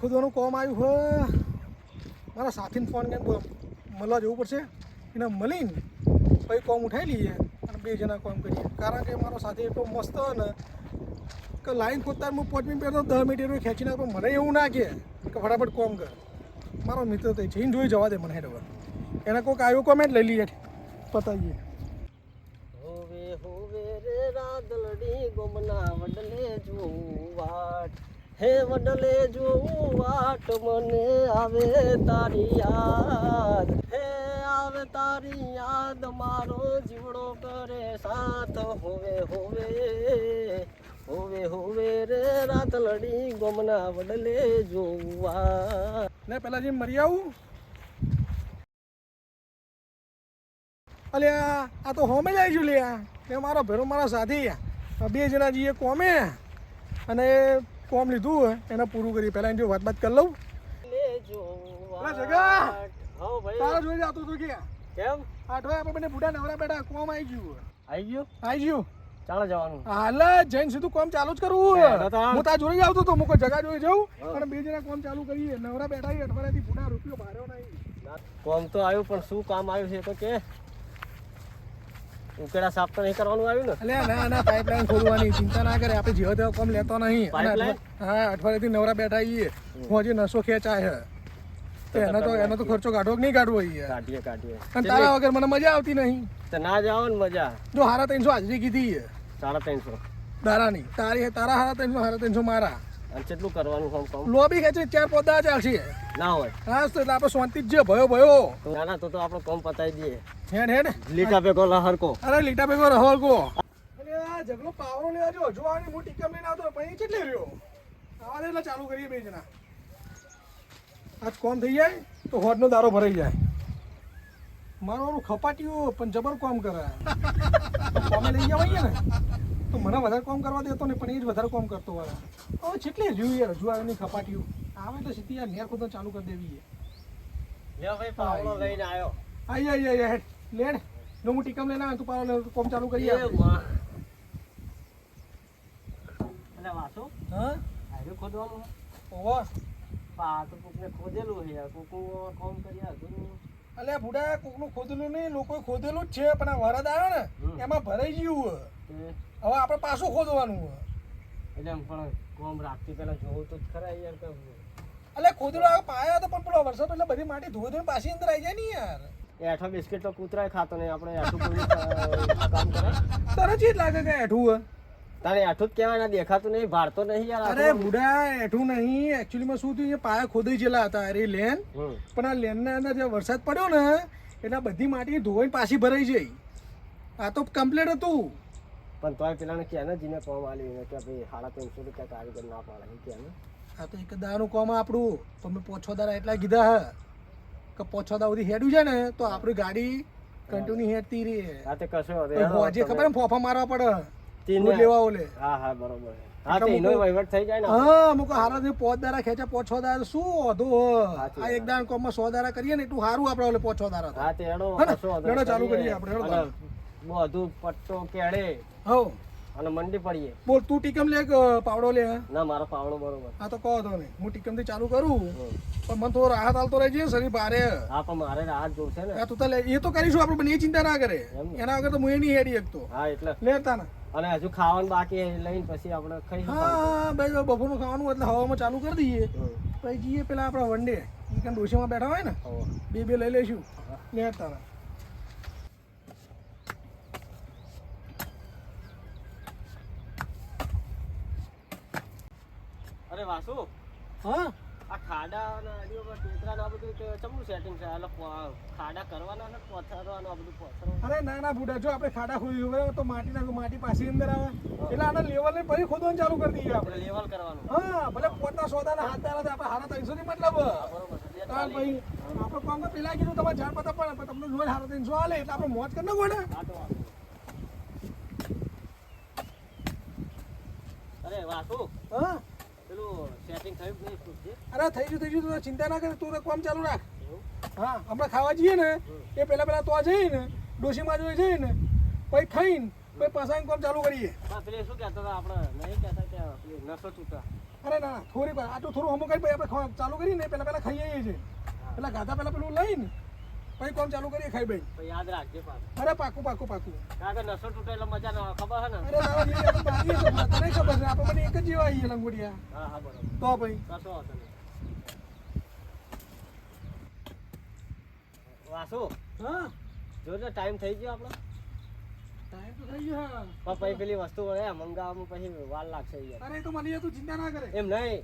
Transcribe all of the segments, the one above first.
ખોદવાનું કોમ આવ્યું હોય મારા સાથીને ફોન કરીને મળવા જવું પડશે એને મળીને પછી કોમ ઉઠાવી લઈએ અને 2 જણા કોમ કરીએ કારણ કે મારો સાથી એટલો મસ્ત હોય ને કે લાઈન ખોદતા હું 5 મિનિટ પહેલાં 10 મિનિટ એટલું ખેંચી નાખો મને એવું ના કહે કે ફટાફટ કોમ કર મારો મિત્ર તો જઈને જોઈ જવા દે મને હેડ હવે એને કોઈક આવ્યો કોમેન્ટ લઈ લઈએ પતાવીએ હોવે હોવે રે રાદલડી ગોમના વડલે જોઉં વાટ હે વડલે જોઉં વાટ મને આવે તારી યાદ હે આવે તારી યાદ મારો જીવડો કરે સાથ હોવે હોવે હોવે હોવે રે રાદલડી ગોમના વડલે જોઉં વાટ ને પહેલાં જેમ મરી આવું અલ્યા આ તો હોમે જ આવી છું લ્યા કે મારો ભેરો મારા સાથી 2 જણા જઈએ કોમે અને કોમ લીધું એને પૂરું કરી પહેલાં જો વાત કરી લઉં જગા હા ભાઈ તારા જોઈ જતો તું કે કેમ 8 વાગે આપણે બંને બુઢા નવરા બેઠા કોમ આવી ગયું ચાલો જવાનું હાલ જઈને સીધું કોમ ચાલુ જ કરવું હું તાર જોઈ આવતો તો મુકો જગા જોઈ જાઉં અને 2 જણા કોમ ચાલુ કરીએ નવરા બેઠા અઠવાડિયાથી બુઢા રૂપિયો ભાર્યો નહીં કોમ તો આવ્યું પણ શું કામ આવ્યું છે તો કે ઉકેડા સાફ તો નહીં કરવાનું આવ્યું ને અલ્યા ના પાઇપલાઇન ખોલવાની ચિંતા ના કરે આપણે જેવો તેવો કોમ લેતો નહીં પાઇપલાઇન હા અઠવાડિયાથી નવરા બેઠા આવીએ હું હજી નસો ખેંચાય છે એનો તો ખર્ચો કાઢવો કે નહીં કાઢવો કાઢીએ અને તારા વગર મને મજા આવતી નહીં તો ના જાવ ને મજા જો 350 હાજરી કીધી 350 દારાની તારા 350 મારા અને કેટલું કરવાનું કામ કામ લોબી ખેંચી 4 પોદા ચાલશે ના હોય હા તો એટલે આપણે શાંતિ જ છે ભયો ના ના તો આપણે કામ પતાવી દઈએ હેડ લીટા ભેગો લહરકો અરે લીટા ભેગો રહો અરે આ જગલો પાવરો લેવા જો જો આની હું ટીકમ લઈને આવતો પછી કેટલે રહ્યો આવા દે એટલે ચાલુ કરીએ 2 જણા આજ કોમ થઈ જાય તો હોડનો દારો ભરાઈ જાય મારું ખપાટ્યું પણ જબર કોમ કરે કોમે લઈ જવાઈએ ને તો મને વધારે કોમ કરવા દેતો ને પણ એ જ વધારે કોમ કરતો હોય હવે કેટલી રહ્યું યાર હજુ આવે નહીં ખપાટ્યું આવે તો સીધી યાર નેર ખોદો ચાલુ કરી દેવી લે ભાઈ પાવડો લઈને આવ્યો આઈ હેડ લેડ જો હું ટીકમ લઈને આવ્યો તું પાવડો કોમ ચાલુ કરી એ માં અલે વાસો હા આયો ખોદવાનું ઓહો પા તો કોકને ખોદેલું છે કોકો કામ કર્યા હતું અલ્યા બુડા કોકનું ખોદેલું નહીં લોકોએ ખોદેલું જ છે પણ આ વરદ આવ્યો ને એમાં ભરાઈ ગયું હવે આપણે પાછું ખોદવાનું એટલે એમ પણ કોમ રાખતી પેલા જોવું તો ખરા યાર કે અલ્યા ખોદેલું આ પાયા તો પણ પેલો વરસાદ એટલે બધી માટી ધોઈ પાછી અંદર આવી જાય ને યાર એઠો બિસ્કિટ તો કૂતરાય ખાતો નહીં આપણે એઠું કોઈ કામ કરે તને જ લાગે કે એઠું તારે એઠું જ કહેવાય દેખાતું નહીં ભારતો નહીં યાર અરે બુડા એઠું નહીં એકચ્યુઅલીમાં શું થયું પાયા ખોદાઈ ગયેલા હતા અરે લેન પણ આ લેનના અંદર જે વરસાદ પડ્યો ને એટલે બધી માટી ધોઈને પાછી ભરાઈ જાય આ તો કમ્પ્લીટ હતું પણ તોય પેલાને કે ને જીને કોમ આલી કે ભાઈ 350 રૂપિયા કારીગર ના પાડે કે ને આ તો એક દાનું કોમ આપણું તો મેં 5-6 દાડા એટલા કીધા હે કે 5-6 દાડા સુધી હેડ્યું છે ને તો આપણી ગાડી કન્ટિન્યુ હેડતી રહે હા તે કશો હવે જે ખબર ને ફોફા મારવા પડે તીન લેવા ઓલે હા બરોબર હા તે એનો વહીવટ થઈ જાય ને હા મુકો હારા થી 5 દાડા ખેંચા 5-6 દાડા શું વધુ આ એક દાન કોમમાં 100 દાડા કરીએ ને એટલું સારું આપણે ઓલે 5-6 દાડા હા તે એડો લેડો ચાલુ કરીએ આપણે હેડો બધું પટ્ટો કેડે હો અને મંડી પડીએ બોલ તું ટીકમ લે પાવડો લે ના મારો પાવડો બરોબર હા તો કહો તો ને હું ટીકમ થી ચાલુ કરું પણ મને તો રાહત હાલતો રહેજે શરીર ભારે હા પણ મારે રાહત જોશે ને તું તો લે એ તો કરીશું આપણે બંને ચિંતા ના કરે એના વગર તો હું નહીં હેડી શકતો હા એટલે લેતા ને અને હજુ ખાવાનું બાકી લઈને પછી આપણે ખાઈશું હા ભાઈ બપોરનું ખાવાનું એટલે હવામાં ચાલુ કરી દઈએ પછી જઈએ પેલા આપણા વનડે ઈ ડોશીમાં બેઠા હોય ને બે લઈ લઈશું લેતા ને અરે વાસુ હા આ ખાડા અને અડીઓ પર ટેકરા ના બધું ચમનું સેટિંગ છે એટલે ખાડા કરવાના ને પથરાવાનું આ બધું પથરાવાનું અરે ના બુડા જો આપણે ખાડા ખોદી હોય તો માટી પાછી અંદર આવે એટલે આના લેવલ ને પછી ખોદવાનું ચાલુ કરી દઈએ આપણે લેવલ કરવાનું હા ભલે 50-100 ના હાથ દાડા આપણે 350 ની મતલબ તાર ભાઈ આપણે કામ તો પેલા કીધું તમારે જાણ પતા પણ તમને જોઈ 350 આલે એટલે આપણે મોજ કરી નાખો ને અરે વાસુ હા સેટિંગ થયું કે નહીં? અરે થઈ ગયું તું ચિંતા ના કરે તું તો કામ ચાલુ રાખ હા હમણાં ખાવા જઈએ ને એ પહેલા તો જઈએ ને ડોશીમાં જોઈ જઈએ ને પછી ખાઈને પછી પાછા આવીને કામ ચાલુ કરીએ. હા, પેલી શું કહેતા હતા આપણે નહીં કહેતા કે પેલી નસો છૂટા. અરે ના થોડી વાર આટલું થોડું અમુક કરી આપણે ચાલુ કરીએ ને પહેલા ખાઈએ છીએ. પેલા ગાધા પહેલા પેલું લઈને પછી કામ ચાલુ કરીએ ખાઈ ભાઈ. પણ યાદ રાખજે પાછું. અરે પાકું પાકું પાકું. કારણ કે નસો તૂટે એટલે મજા ના આવે, ખબર હે ને? અરે દાદા જેવી આપણે બારીએ છે, તને ખબર છે આપણે બંને એક જ જેવા આવીએ લંગોડિયા. હા હા બરોબર. તો ભાઈ કશો વાંધો નહીં. વાસુ હા જોજો ટાઈમ થઈ ગયો આપણો. ટાઈમ તો થઈ ગયો. હા પણ પછી પેલી વસ્તુ વળે મંગાવવામાં પછી વાર લાગશે યાર. અરે તો મને તું ચિંતા ના કરે. એમ નહીં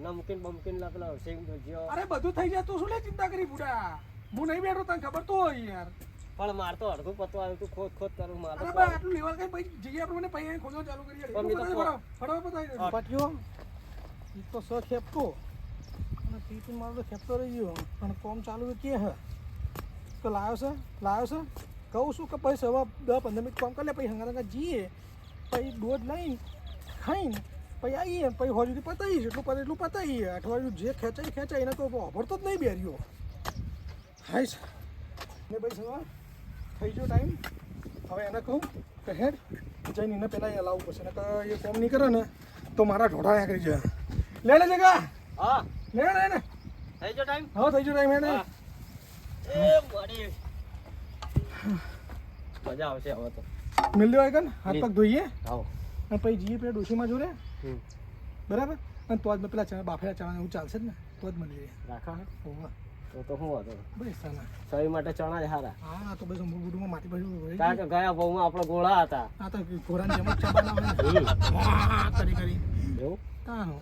નમકીન બમકીન લા પેલો સિંગ ભજીયો. અરે બધું થઈ જાય તું શું લે ચિંતા કરી બુડા. હું નહીં બેઠો તને ખબર તો હોય યાર. પણ માર તો અડધું પતવા આવ્યું તું ખોદ ખોદ કરું માર અરે ભાઈ આટલું લેવલ કઈ પછી જઈએ આપણે પછી ખોદવા ચાલુ કરીએ. ફટાફટ પતાવી દે. પાટીઓ ઈ તો સ ખેપતો અને પીપી મારો તો ખેપતો રહી ગયો પણ કોમ ચાલુ કે હે તો લાવ્યો છે કહું છું કે પછી સવા 10-15 મિનિટ કામ કરી લે પછી હંગા જઈએ પછી દૂધ લઈને ખાઈને પછી આવીએ પછી હોજ સુધી પતાવીએ એટલું પતાવીએ. અઠવાડિયું જે ખેંચાય એને તો વાપરતો જ નહીં બેર્યો. હાઈશ ને ભાઈ સવા થઈ ગયો ટાઈમ. હવે એને કહું કે હેડ જઈને એને પહેલાં અહીંયા લાવવું પડશે ને કે એ કોમ નહીં કરે ને તો મારા ઢોઢા નીકળી જાય. લે જગા હા લે ને થઈ ગયો ટાઈમ. હા થઈ ગયો ટાઈમ એને એ મળી મજા આવશે હવે તો. મિલ દેવાય કે હાથ પગ ધોઈએ આવો. અને પછી જઈએ પેલા ડોશીમાં જોડે બરાબર. અને તો જ પેલા ચણા બાફેલા ચણા એવું ચાલશે જ ને તો જ મળી જાય. રાખા હોવા તો શું હતો બસ સાલા શરીર માટે ચણા જ સારા. હા તો બસ મોટું માટી બાજુ કારણ કે ગયા ભાવમાં આપણે ગોળા હતા. આ તો ઘોડાની જેમ જ ચબાના કરી એવું તાનો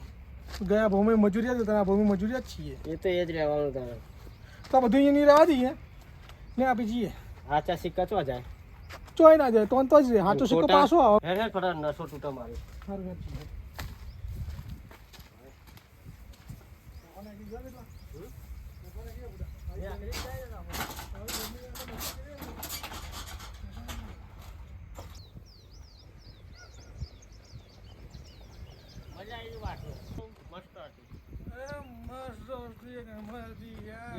ગયા ભાવમાં મજૂરિયા જ હતા આ ભાવમાં મજૂરિયા જ છીએ. એ તો એ જ રહેવાનું તારે. તો બધું અહીંયા નહીં રહેવા દઈએ ને આપી જઈએ. આચા સિક્કા ચો જાય ચોય ના જાય તો જ હાચો સિક્કો પાછો આવો. હે હે ફટા નસો તૂટા મારી. સારું હેડ છે. મજા આવી વાતો મસ્ત હતી.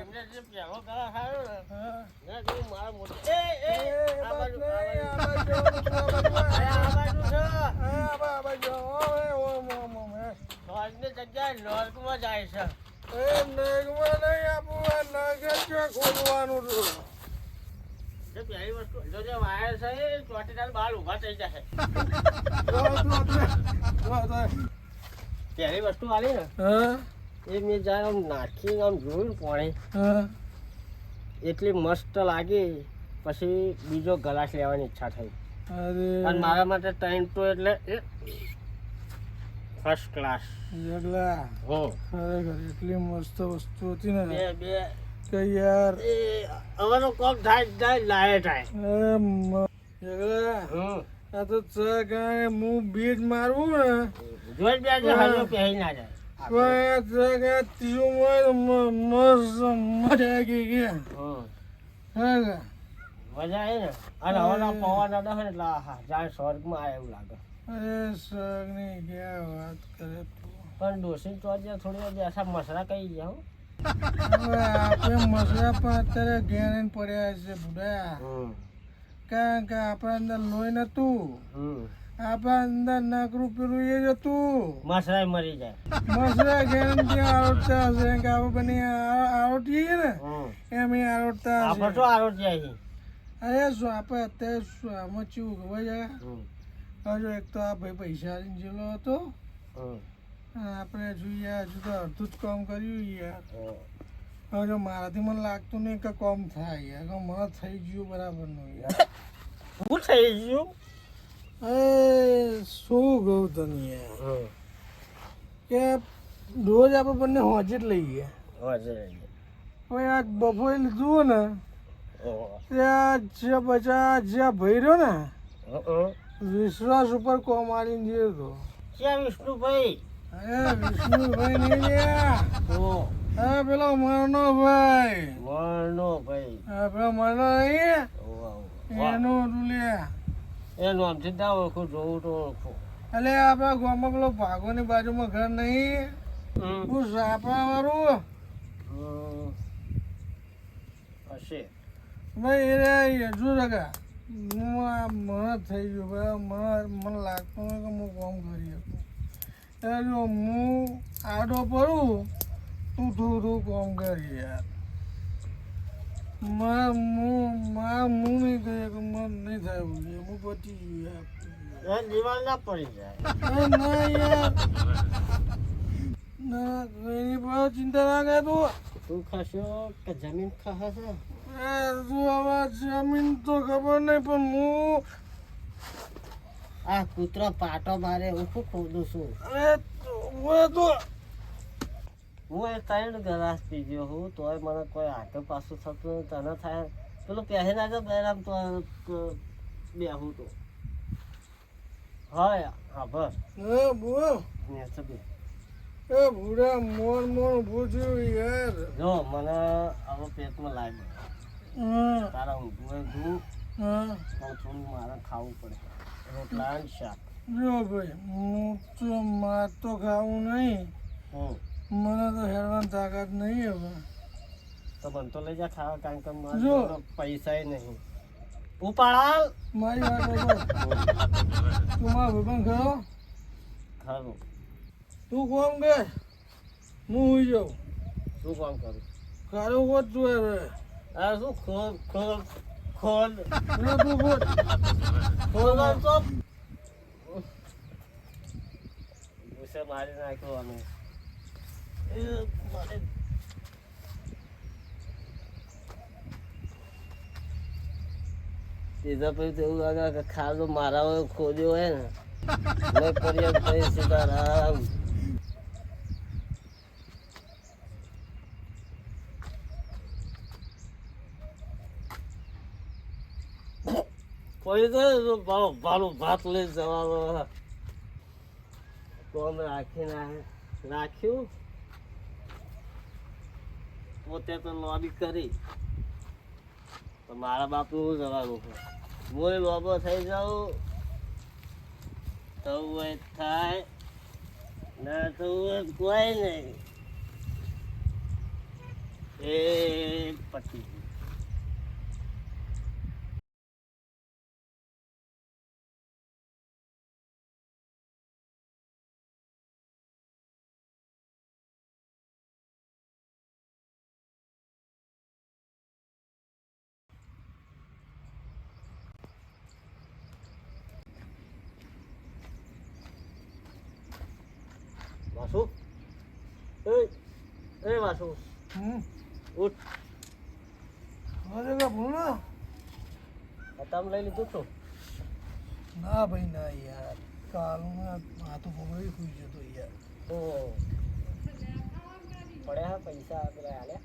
એમને જે પહેલો ગળા ખાયો ને ના જેવું મારા મોટી આ બાજુ આજની જગ્યાએ નર્કમાં જાય છે. જે પહેલી વસ્તુ જો જે વાયર છે એ ચોટીદાર બાલ ઊભા થઈ જશે. પહેલી વસ્તુ આલી ને એ મેં જાય આમ નાખી આમ જોયું ને પાણી એટલી મસ્ત લાગી પછી બીજો ગ્લાસ લેવાની ઈચ્છા થઈ. અને મારા માટે ટાઈમ તો એટલે ફર્સ્ટ ક્લાસ. એટલી મસ્ત વસ્તુ હતી ને બે બે કે યાર એ હવે તો કોક થાય લાયે થાય. આ તો ચા હું બીજ મારવું ને જોઈ બે જે હાલો પહેરી ના જાય. મજા આવી ગઈ. મજા આવી ને અને હવાના પવન અડે ને એટલે આહા જાય સ્વર્ગમાં આવે એવું લાગે. અરે સર ની ક્યાં વાત કરે પણ ડોસી તો આજે થોડી વાર બેસા મસરા કહી ગયા હો. હવે આપણે મસરા પણ અત્યારે ઘેર પડ્યા છે બુડા. કારણ કે આપણા અંદર લોહી નતું આપણા અંદર નકરું પેલું એ જ હતું. મસરા મરી જાય. મસરા ગેરંટી આરોટતા હશે કે આપણે બને આરોટીએ ને એમ એ આરોટતા આપણે હશે. તો આરોટ જાય. અરે શું આપણે અત્યારે શું આમાં ચેવું ખબર છે હજુ એક તો આ ભાઈ પૈસા જેલો હતો આપણે જોઈએ હજુ તો અડધું જ કામ કર્યું યાર. હવે મારાથી મને લાગતું નહીં કે કામ થાય યાર કે મને થઈ ગયું બરાબરનું યાર. શું થઈ ગયું? શું કહું તને યાર કે રોજ આપણે બંને હોજે જ લઈએ. હવે આ બપોરે લીધું ને ત્યાં જે બચા જ્યાં ભાઈ રહ્યો ને વિશ્વાસ ઉપર કોમ આવીને ગયો હતો. ક્યાં વિષ્ણુભાઈ? અરે વિષ્ણુભાઈ નહીં લ્યા. હા પેલો મરનો ભાઈ. હા પેલો મરનો નહીં એનું હતું લ્યા. એનું આમથી ના ઓળખું જોવું તો ઓળખું. એટલે આપણા ગામમાં પેલો ભાગોની બાજુમાં ઘર નહીં હું સાપા વાળું હશે. ભાઈ એ હજુ રગા મને થઈ ગયું ભાઈ, મને લાગતું હોય કે હું કામ કરી શકું. એટલે જો હું આડો પડું તું થોડું કામ કરી યાર. હું નહીં કહી શકું, મને નહીં થાય હું પતી ગયું યાર. દિવાલ ના પડી જાય. ના યાર, ના એની પર ચિંતા ના કર તું. તું ખાશો કે જમીન ખાશે? તું હવે જમીન તો ખબર નહીં પણ હું આ કૂતરો પાટો મારે હું શું ખોદું છું. હું એ 3 ગ્લાસ પી ગયો હું તોય મને કોઈ આગળ પાછું થતું તને થાય પેલું પહેરી નાખે બેરામ તો બેહું તો હા હા બસ બોલ. એ ભૂરા મોણ પૂછ્યું યાર. જો મને હવે પેટમાં લાગે તારા ઊંઘું દૂધ પણ થોડું મારે ખાવું પડે રોટલા અને શાક. જો ભાઈ હું તો માર તો ખાવું નહીં, મને તો હેરવાની તાકાત નહીં હવે. તો મને તો લઈ જા ખાવા કારણ કે મારે જો. પૈસા નહીં ઉપાડાલ મારી વાત બરોબર. તું મારા ભગવાન ખરો ખરું. તું કોમ કર, હું હોઈ જાઉં. શું કામ કરું? ખારો કોટ તું હવે. આ શું ખોલ ખોલ ખોલ ના તું બોલ. ખોલ તો ગુસ્સે મારી નાખ્યો અમે. સીધા પછી એવું લાગે કે ખાલો મારા હોય ખોદ્યો હોય ને મેં કર્યા પછી સીતારામ. પછી તો ભાલો ભાત લઈ જવાનો કોમ રાખીને રાખ્યું પોતે તો લોબી કરી તો મારા બાપનું જવાનું હું લોબો થઈ જાઉં તો થાય ના તો કોઈ નહીં એ પછી વાસુ એ વાસુ ઉઠ. અરે કા ભૂલો. તમે લઈ લીધું છું? ના ભાઈ ના યાર, કાલનું માથું પકડી સુઈ જતો યાર. તો પડ્યા પૈસા આપણે હાલે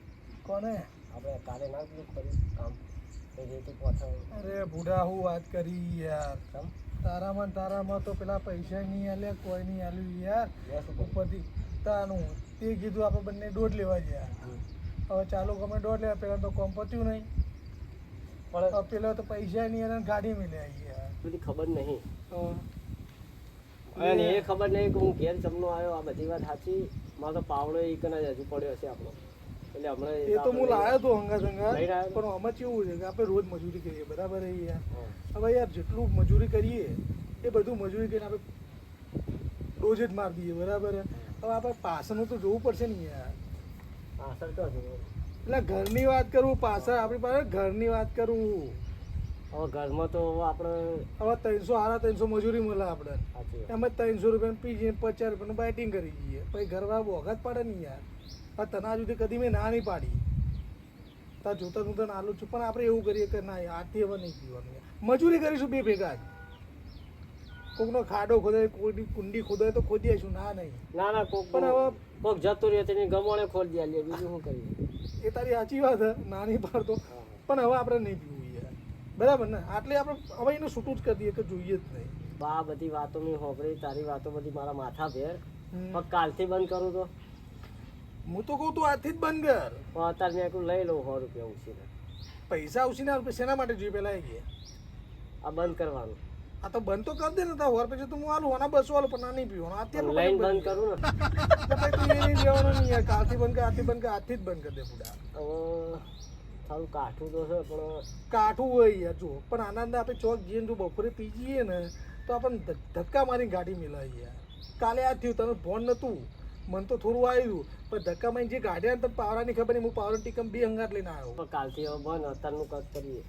કોને? આપણે કાલે ના પેલું કર્યું કામ એ રીતે પાછળ. અરે બુઢા હું વાત કરી યાર. કેમ? તારામાં તો પેલા પૈસા નહીં આલ્યા, કોઈ નહીં આલ્યું યાર. બસ ઉપરથી તાનું તે કીધું આપણે બંને દોઢ લેવા ગયા. હવે ચાલુ ગમે દોઢ લેવા, પેલા તો કોમ પત્યું નહીં પણ પેલા તો પૈસા નહીં અને ગાડી મળ્યા યાર. બધી ખબર નહીં તો અને એ ખબર નહીં કે હું ઘેર જમનો આવ્યો. આ બધી વાત સાચી. મારો તો પાવડો એક જ હજુ પડ્યો હશે આપણો. એટલે હમણાં એ તો હું લાવ્યો હતો હંગાત લઈને આવ્યો? પણ આમાં કેવું છે કે આપણે રોજ મજૂરી કરીએ બરાબર છે યાર. હવે યાર જેટલું મજૂરી કરીએ એ બધું મજૂરી કરીને આપણે ડોઝ જ મારી દઈએ બરાબર. હવે આપણે પાછળનું તો જોવું પડશે ને યાર. પાછળ તો હજુ એટલે ઘરની વાત કરું, પાછળ આપણી પાસે ઘરની વાત કરું. હવે ઘરમાં તો આપણે હવે 300 મજૂરી મળે આપણે, સાચી વાત. એમાં 300 રૂપિયાનું પી જઈએ, 50 રૂપિયાનું બાઇટિંગ કરી જઈએ. પછી ઘરવાળા બોગા જ પાડે ને યાર. હવે તને આ સુધી કદી મેં ના નહીં પાડી, તાર જોતા હું તને આલું છું. પણ આપણે એવું કરીએ કે ના આથી હવે નહીં પીવાનું યાર. મજૂરી કરીશું બે ભેગા જ. કોકનો ખાડો ખોદાય, કોઈ કુંડી ખોદાય તો ખોદી આવીશું. ના નહીં ના કોક પણ હવે કોક જતું રહ્યો તેની ગમોણે ખોલી દે લે બીજું શું કરીએ. એ તારી સાચી વાત છે, ના નહીં પાડતો. પણ હવે આપણે નહીં પીવું યાર બરાબર ને. આટલે આપણે હવે એને છૂટું જ કરી દઈએ કે જોઈએ જ નહીં. આ બધી વાતો મેં હોભળી, તારી વાતો બધી મારા માથા ભેર. હમ. પણ કાલથી બંધ કરું તો હું તો કહું તું આજથી જ બંધ કર. પણ અત્યારે મેં કહું લઈ લઉં 100 રૂપિયા ઉછીને. પૈસા ઉછીને શેના માટે જોઈએ પેલા એ કે આ બંધ કરવાનું આ તો બંધ તો કરી દે ને. તાર પછી તો હું આલું આના 200 આલું પણ ના નહીં પીવાનું. અત્યારે લઈને બંધ કરું ને તું એ નહીં લેવાનું નહીં યાર. કાલથી બંધ કર, આજથી બંધ કર, આજથી જ બંધ કરી દે બુડા. હવે થોડું કાઠું તો છે પણ કાઠું હોય યાર જો, પણ આના અંદર આપણે ચોક જઈને જો બપોરે પી જઈએ ને તો આપણને ધક્કા મારીને ગાડી મિલાય યાર. કાલે આ થયું, તને ફોન નતું, મને તો થોડું આવ્યું, પણ ધક્કા મારીને જે ગાડી તને પાવરાની ખબર નહીં, હું પાવરાની ટીકમ 2 હંગાત લઈને આવ્યો. પણ કાલથી હવે બંધ અત્યારનું કટ કરીએ.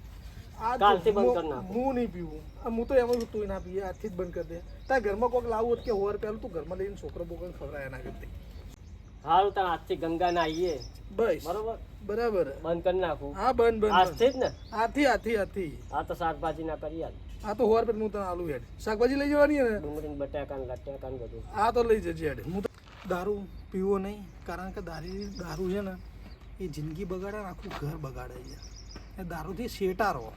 આ કાલથી બંધ હું કરી નાખો. હું નહીં પીવું. હું તો એમાં તું ના પીએ, આજથી જ બંધ કરી દે. તારા ઘરમાં કોઈક લાવવું હોય કે હોર પહેલું તું ઘરમાં લઈને છોકરો બોકરાને ખવડાય એના કરતી. સારું તાર આજથી ગંગા ના આવીએ. બસ બરોબર, બરાબર. બંધ કરી નાખું. હા બંધ આજથી જ ને. આથી આ તો શાકભાજી ના કરી આલ. આ તો હોર પર હું તને આલુ હેડ શાકભાજી લઈ જવાની ને, ડુંગળી બટાકા ને લટાકા ને બધું. આ તો લઈ જજે હેડ. હું તો દારૂ પીવો નહીં, કારણ કે દારૂ છે ને એ જિંદગી બગાડે ને આખું ઘર બગાડે છે. એ દારૂથી શેટારો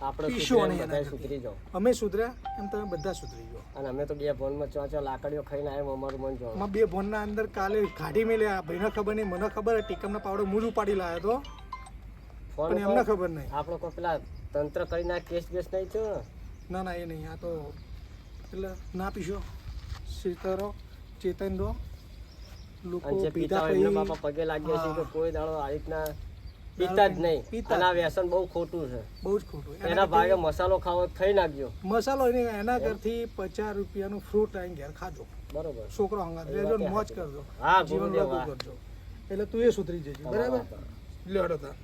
આપણે પીશો નહીં એના બધા સુધરી જાઓ. અમે સુધર્યા એમ તમે બધા સુધરી જાઓ. અને અમે તો 2 ફોનમાં ચો લાકડીઓ ખાઈને આવ્યા, અમારું મન જોવા. માં 2 ફોનના અંદર કાલે કાઢી મેલ્યા. ભાઈને ખબર નહીં, મને ખબર ટીકમના પાવડો મૂળ ઉપાડી લાવ્યો તો, ફોન પણ એમને ખબર નહીં. આપણો કોઈ પેલા તંત્ર કરીને આ કેસ બેસ નહીં થયો. ના એ નહીં. આ તો એટલે ના પીશો, સીતારો ચેતન દો. લોકો અને જે પીતા હોય એમના બાપા પગે લાગ્યા છે કે કોઈ દાડો આ રીતના પીતા જ નહીં. અને આ વ્યસન બહુ ખોટું છે, બહુ જ ખોટું. એના ભાગે મસાલો ખાવો ખાઈ નાખજો. મસાલો નહીં, એના ઘરથી 50 રૂપિયાનું ફ્રૂટ આવીને ઘેર ખાજો. બરોબર, છોકરો હંગાત રહેજો ને મોજ કરજો, હા જીવન ગુરુદેવ, વધુ કરજો. એટલે તું એ સુધરી જજે. બરાબર, લ્યો હેડો તાર.